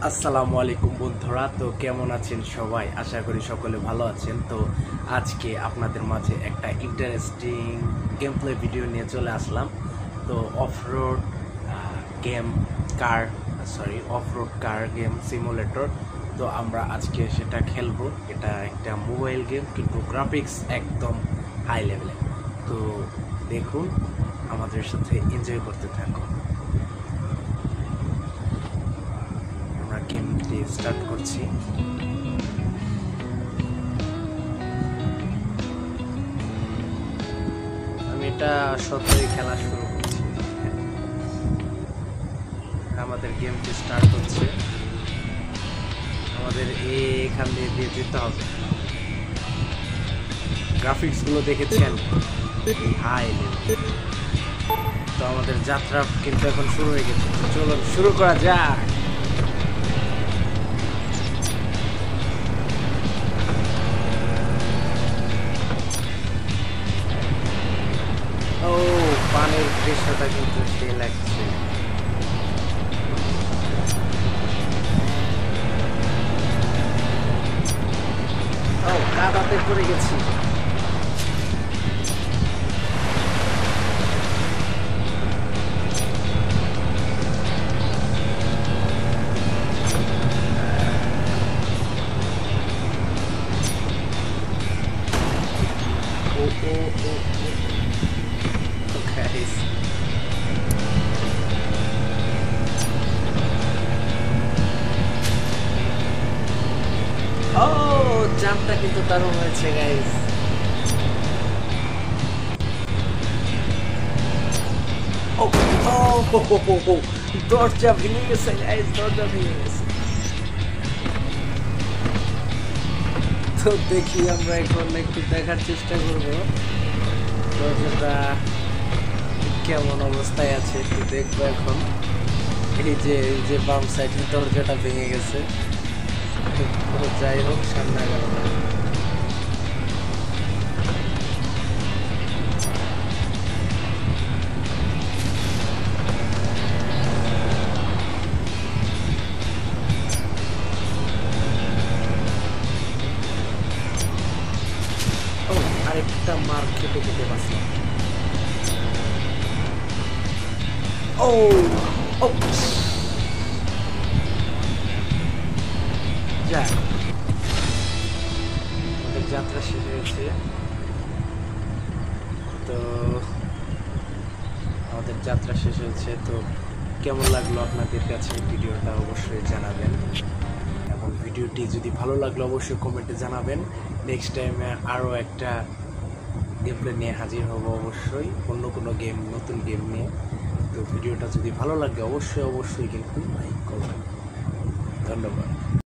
আসসালামু আলাইকুম বন্ধুরা। তো কেমন আছেন সবাই? আশা করি সকলে ভালো আছেন। তো আজকে আপনাদের মাঝে একটা ইন্টারেস্টিং গেম প্লে ভিডিও নিয়ে চলে আসলাম। তো অফরোড গেম কার অফরোড কার গেম সিমুলেটর। তো আমরা আজকে সেটা খেলবো। এটা একটা মোবাইল গেম, কিন্তু গ্রাফিক্স একদম হাই লেভেলে। তো দেখুন, আমাদের সাথে এনজয় করতে থাকুন। আমরা গেমটি স্টার্ট করছি। আমি এটা সত্যি খেলা শুরু করছি। আমাদের গেমটি স্টার্ট হচ্ছে। আমাদের এখান দিয়ে যেতে হবে। গ্রাফিক্স গুলো দেখেছেন, হাই লেভেল। তো আমাদের যাত্রা কিন্তু এখন শুরু হয়ে গেছে। চলুন শুরু করা যাক। ও, পানির দৃশ্যটা কিন্তু সেই লাগছে। ও, কাদাতে পড়ে গেছি। ও ও ও ও গাইস, ও জাম্পটা কিন্তু দারুণ হয়েছে গাইস। ও ও হো হো হো হো, দরজা ভেঙে গেছে গাইস, দরজা ভেঙে গেছে। তো দেখি, আমরা এখন একটু দেখার চেষ্টা করব দরজাটা কেমন অবস্থায় আছে, একটু দেখবো এখন। এই যে বাম সাইডের দরজাটা ভেঙে গেছে। তো যাই হোক, সামনে গেল না। ও, আরেকটা মার খেতে খেতে বাঁচলাম। ও ও, যাক, আমাদের যাত্রা শেষ হয়েছে। তো আমাদের যাত্রা শেষ হয়েছে। তো কেমন লাগলো আপনাদের কাছে ভিডিওটা অবশ্যই জানাবেন, এবং ভিডিওটি যদি ভালো লাগলো অবশ্যই কমেন্টে জানাবেন। নেক্সট টাইমে আরও একটা গেম প্লে নিয়ে হাজির হব, অবশ্যই অন্য কোনো গেম, নতুন গেম নিয়ে। তো ভিডিওটা যদি ভালো লাগে অবশ্যই কিন্তু লাইক করবেন। ধন্যবাদ।